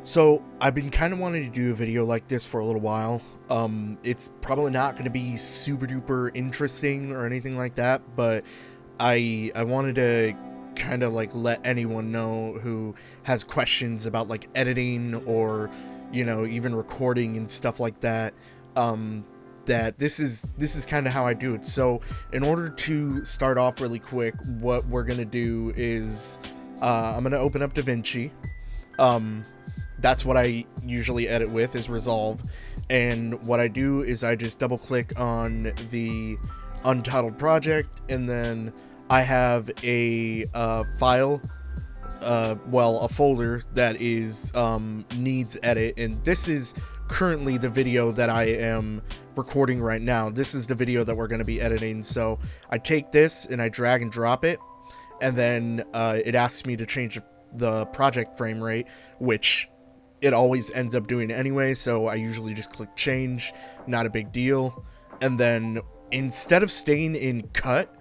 So I've been kind of wanting to do a video like this for a little while. It's probably not going to be super duper interesting or anything like that, but I wanted to kind of like let anyone know who has questions about like editing or even recording and stuff like that. That this is kind of how I do it. So in order to start off really quick, what we're gonna do is I'm gonna open up DaVinci. That's what I usually edit with, is Resolve. And what I do is I just double click on the untitled project, and then I have a file, a folder that is needs edit, and this is currently the video that I am recording right now. This is the video that we're going to be editing. So I take this and I drag and drop it, and then it asks me to change the project frame rate, which it always ends up doing anyway, so I usually just click change, not a big deal. And then instead of staying in cut,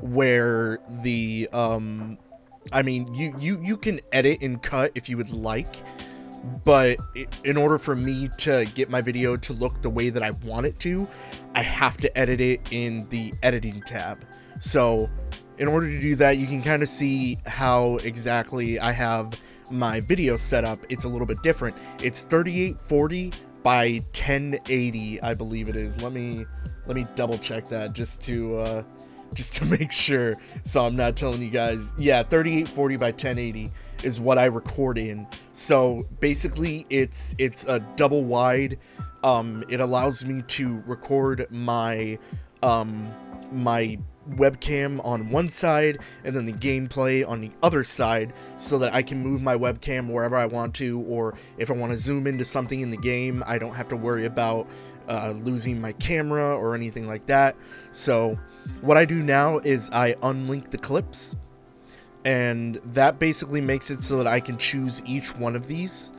where the you can edit in cut if you would like, but in order for me to get my video to look the way that I want it to, I have to edit it in the editing tab. So in order to do that, you can kind of see how exactly I have my video set up. It's a little bit different. It's 3840 by 1080, I believe it is. Let me double check that just to make sure, so I'm not telling you guys. Yeah, 3840 by 1080 is what I record in. So basically it's a double wide. It allows me to record my my webcam on one side and then the gameplay on the other side, so that I can move my webcam wherever I want to, or if I want to zoom into something in the game, I don't have to worry about losing my camera or anything like that. So what I do now is I unlink the clips, and that basically makes it so that I can choose each one of these.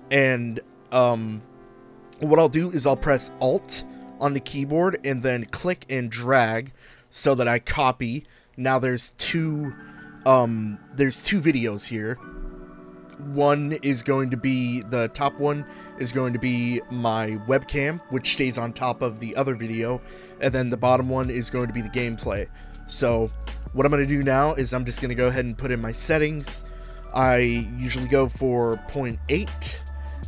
And what I'll do is I'll press Alt on the keyboard and then click and drag so that I copy. Now there's two videos here. One is going to be, the top one is going to be my webcam, which stays on top of the other video, and then the bottom one is going to be the gameplay. So what I'm going to do now is I'm just going to go ahead and put in my settings. I usually go for 0.8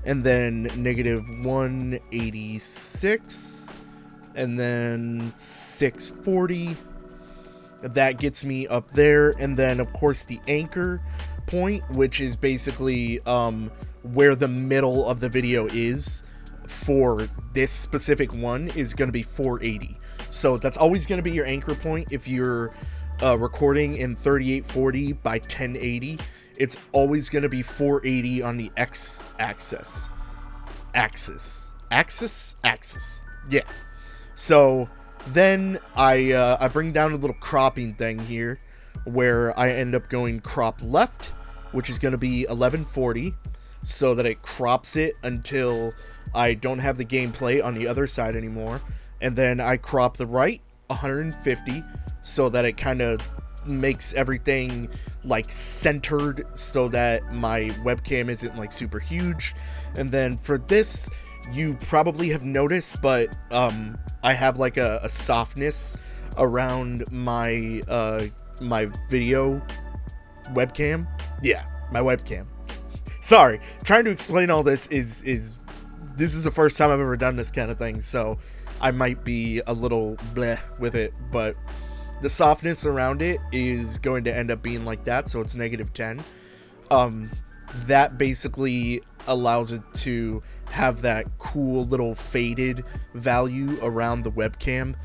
and then -186 and then 640. That gets me up there. And then of course the anchor point, which is basically where the middle of the video is for this specific one, is going to be 480. So that's always going to be your anchor point. If you're recording in 3840 by 1080, it's always going to be 480 on the x-axis. Axis. Yeah. So then I bring down a little cropping thing here, where I end up going crop left, which is going to be 1140, so that it crops it until I don't have the gameplay on the other side anymore. And then I crop the right 150, so that it kind of makes everything like centered, so that my webcam isn't like super huge. And then for this, you probably have noticed, but I have like a softness around my my video webcam. Yeah, my webcam. Sorry, trying to explain all this is this is the first time I've ever done this kind of thing, so I might be a little bleh with it, but the softness around it is going to end up being like that, so it's -10. That basically allows it to have that cool little faded value around the webcam.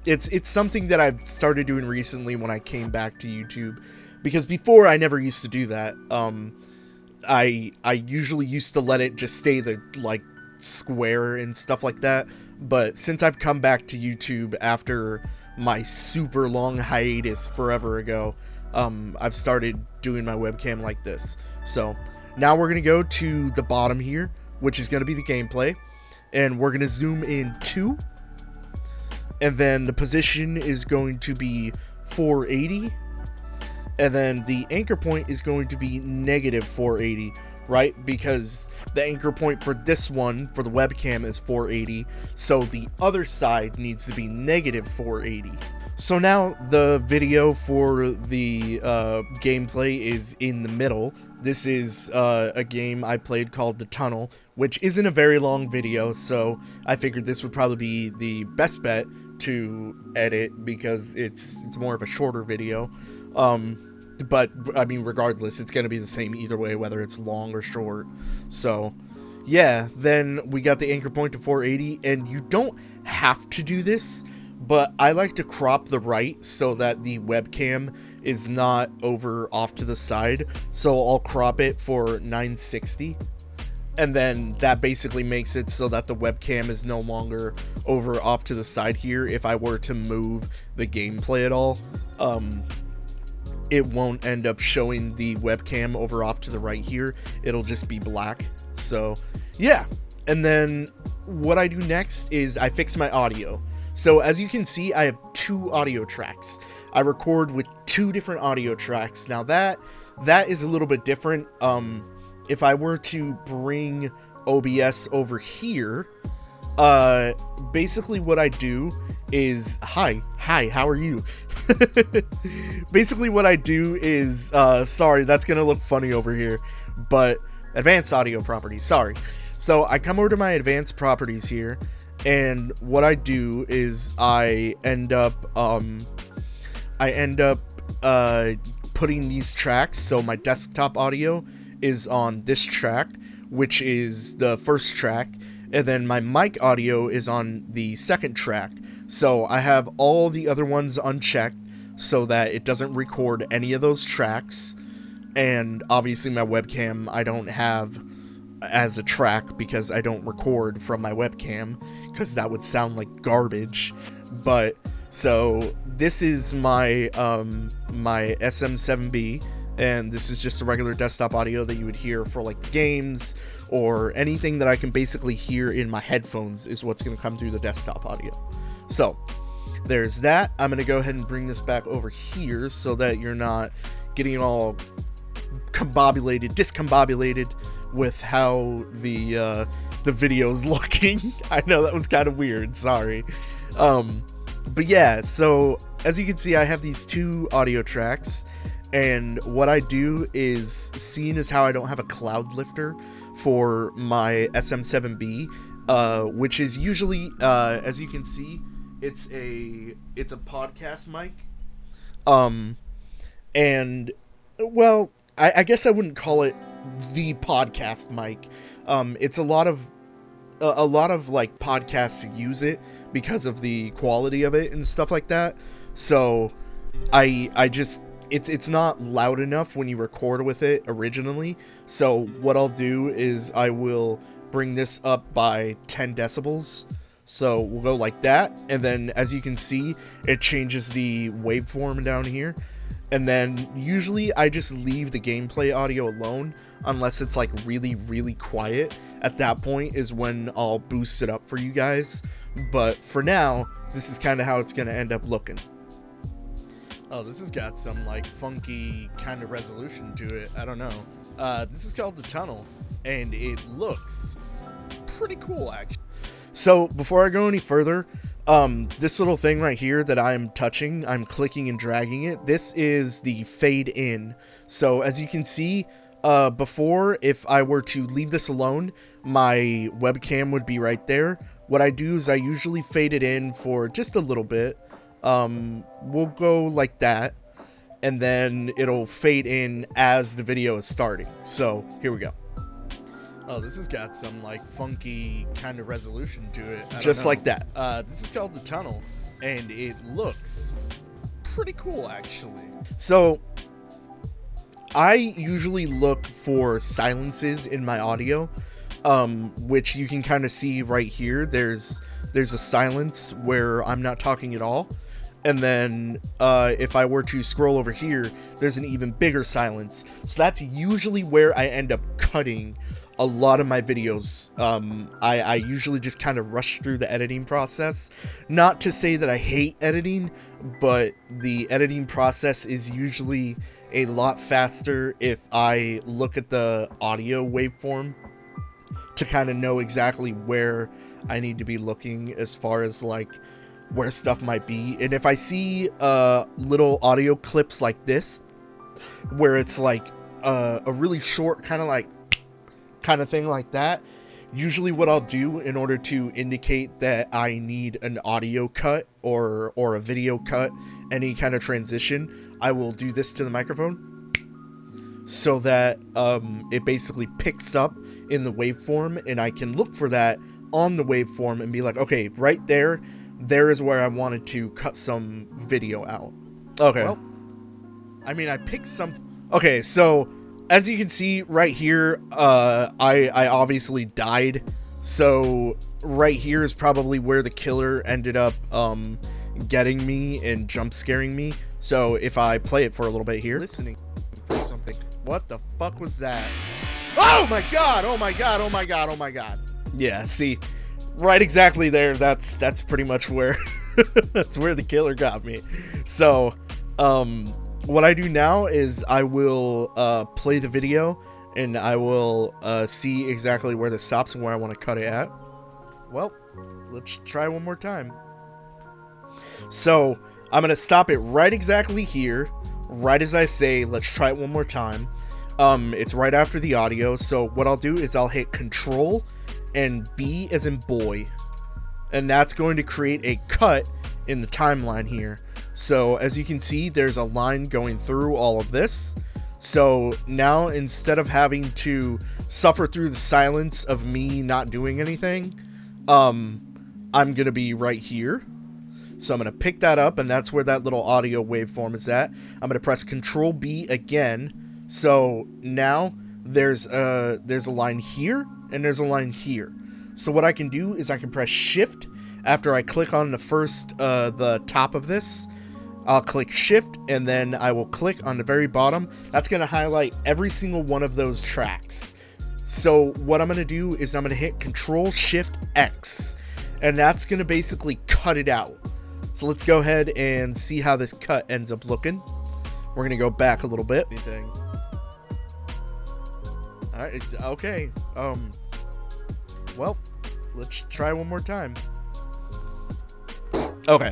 It's something that I've started doing recently when I came back to YouTube, because before I never used to do that. I usually used to let it just stay the like square and stuff like that, but since I've come back to YouTube after my super long hiatus forever ago, I've started doing my webcam like this. So now we're gonna go to the bottom here, which is gonna be the gameplay, and we're gonna zoom in 2, and then the position is going to be 480, and then the anchor point is going to be -480, right? Because the anchor point for this one, for the webcam, is 480, so the other side needs to be negative 480. So now the video for the gameplay is in the middle. This is a game I played called The Tunnel, which isn't a very long video, so I figured this would probably be the best bet to edit because it's more of a shorter video. But I mean, regardless, it's going to be the same either way, whether it's long or short. So yeah, then we got the anchor point to 480, and you don't have to do this, but I like to crop the right so that the webcam is not over off to the side. So I'll crop it for 960. And then that basically makes it so that the webcam is no longer over off to the side here. If I were to move the gameplay at all, it won't end up showing the webcam over off to the right here. It'll just be black. So yeah. And then what I do next is I fix my audio. So as you can see, I have 2 audio tracks. I record with 2 different audio tracks. Now that is a little bit different. If I were to bring OBS over here, basically what I do is, hi, how are you? Basically what I do is, sorry, that's gonna look funny over here, but advanced audio properties, sorry. So I come over to my advanced properties here, and what I do is I end up putting these tracks. So my desktop audio is on this track, which is the first track, and then my mic audio is on the second track. So I have all the other ones unchecked so that it doesn't record any of those tracks. And obviously my webcam I don't have as a track because I don't record from my webcam, because that would sound like garbage. But so this is my my SM7B, and this is just a regular desktop audio that you would hear for like games or anything that I can basically hear in my headphones is what's going to come through the desktop audio. So there's that. I'm going to go ahead and bring this back over here so that you're not getting all discombobulated with how the video's looking. I know that was kind of weird, sorry. But yeah, so as you can see, I have these 2 audio tracks, and what I do is, seeing as how I don't have a cloud lifter for my SM7B, which is usually, as you can see, it's a podcast mic, and well, I guess I wouldn't call it the podcast mic. It's a lot of like podcasts use it because of the quality of it and stuff like that. So I just, it's not loud enough when you record with it originally. So what I'll do is I will bring this up by 10 decibels. So we'll go like that, and then as you can see, it changes the waveform down here. And then usually I just leave the gameplay audio alone unless it's like really, really quiet. At that point is when I'll boost it up for you guys. But for now, this is kind of how it's going to end up looking. Oh, this has got some like funky kind of resolution to it. I don't know. This is called The Tunnel, and it looks pretty cool actually. So before I go any further, this little thing right here that I'm touching, I'm clicking and dragging it. This is the fade in. So as you can see, before, if I were to leave this alone, my webcam would be right there. What I do is I usually fade it in for just a little bit. We'll go like that, and then it'll fade in as the video is starting. So here we go. Oh, this has got some like funky kind of resolution to it. Just like that. This is called The Tunnel, and it looks pretty cool actually. So I usually look for silences in my audio, which you can kind of see right here. There's a silence where I'm not talking at all. And then if I were to scroll over here, there's an even bigger silence. So that's usually where I end up cutting a lot of my videos. I usually just kind of rush through the editing process. Not to say that I hate editing, but the editing process is usually a lot faster if I look at the audio waveform to kind of know exactly where I need to be looking as far as like where stuff might be. And if I see little audio clips like this where it's like a really short kind of thing like that, usually what I'll do in order to indicate that I need an audio cut or a video cut, any kind of transition, I will do this to the microphone so that it basically picks up in the waveform, and I can look for that on the waveform and be like, okay, right there is where I wanted to cut some video out. Okay. Well, I mean, I picked some. Okay, so as you can see right here, I obviously died. So right here is probably where the killer ended up getting me and jump scaring me. So if I play it for a little bit here, listening for something. What the fuck was that? Oh my god! Oh my god! Oh my god! Oh my god! Yeah, see, right exactly there. That's pretty much where that's where the killer got me. So what I do now is I will play the video, and I will see exactly where this stops and where I want to cut it at. Well, let's try one more time. So I'm gonna stop it right exactly here, right as I say, let's try it one more time. It's right after the audio. So what I'll do is I'll hit Control and B as in boy, and that's going to create a cut in the timeline here. So as you can see, there's a line going through all of this. So now, instead of having to suffer through the silence of me not doing anything, I'm gonna be right here. So I'm gonna pick that up, and that's where that little audio waveform is at. I'm gonna press Control B again. So now there's a line here and there's a line here. So what I can do is I can press Shift after I click on the first the top of this. I'll click Shift, and then I will click on the very bottom. That's going to highlight every single one of those tracks. So what I'm going to do is I'm going to hit Control Shift X, and that's going to basically cut it out. So let's go ahead and see how this cut ends up looking. We're going to go back a little bit. Alright, okay. Well, let's try one more time. Okay.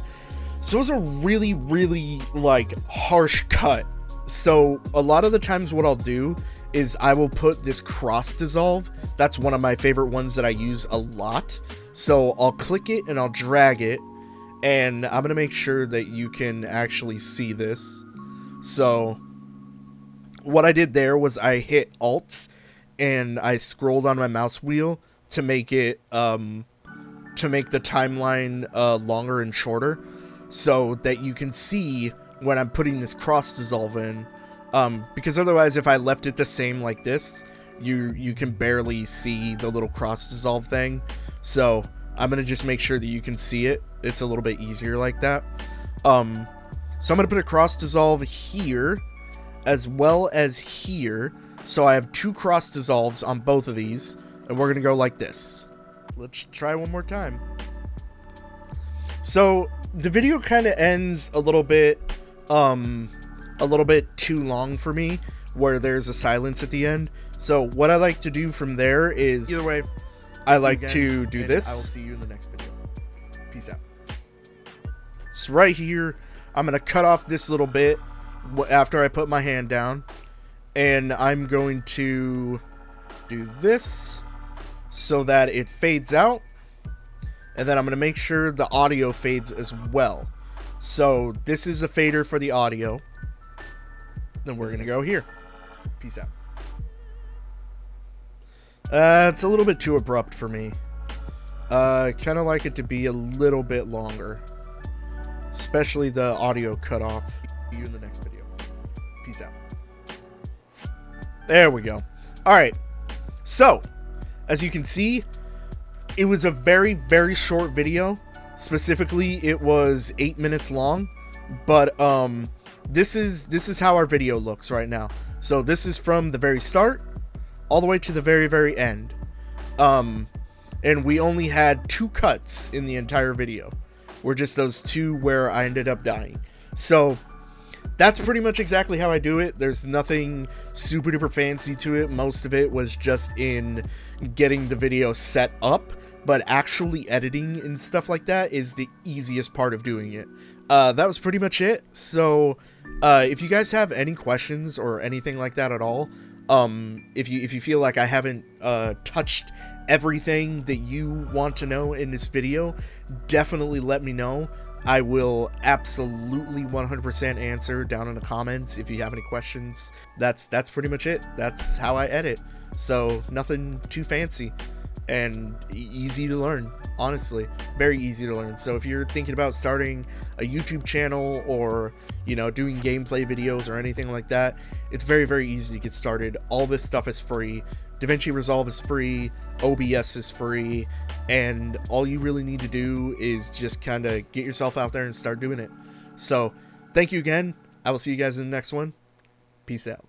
So it was a really, really, like, harsh cut. So a lot of the times what I'll do is I will put this cross dissolve. That's one of my favorite ones that I use a lot. So I'll click it and I'll drag it, and I'm going to make sure that you can actually see this. So what I did there was I hit Alt and I scrolled on my mouse wheel to make it, to make the timeline longer and shorter, so that you can see when I'm putting this cross dissolve in, because otherwise if I left it the same like this, you can barely see the little cross dissolve thing. So I'm gonna just make sure that you can see it. It's a little bit easier like that. So I'm gonna put a cross dissolve here as well as here, so I have two cross dissolves on both of these, and we're gonna go like this. Let's try one more time. So the video kind of ends a little bit too long for me, where there's a silence at the end. So what I like to do from there is, either way, I like to do this. I will see you in the next video. Peace out. So right here, I'm gonna cut off this little bit after I put my hand down, and I'm going to do this so that it fades out. And then I'm going to make sure the audio fades as well. So this is a fader for the audio. Then we're going to go here. Peace out. It's a little bit too abrupt for me. I kind of like it to be a little bit longer. Especially the audio cutoff. See you in the next video. Peace out. There we go. Alright. So, as you can see, it was a very, very short video. Specifically, it was 8 minutes long. But this is how our video looks right now. So this is from the very start all the way to the very, very end. And we only had 2 cuts in the entire video. Were just those 2 where I ended up dying. So that's pretty much exactly how I do it. There's nothing super duper fancy to it. Most of it was just in getting the video set up, but actually editing and stuff like that is the easiest part of doing it. That was pretty much it. So if you guys have any questions or anything like that at all, if you feel like I haven't touched everything that you want to know in this video, definitely let me know. I will absolutely 100% answer down in the comments if you have any questions. That's pretty much it. That's how I edit. So nothing too fancy and easy to learn, honestly. Very easy to learn. So if you're thinking about starting a YouTube channel or, you know, doing gameplay videos or anything like that, it's very, very easy to get started. All this stuff is free. DaVinci Resolve is free, OBS is free, and all you really need to do is just kind of get yourself out there and start doing it. So, thank you again. I will see you guys in the next one. Peace out.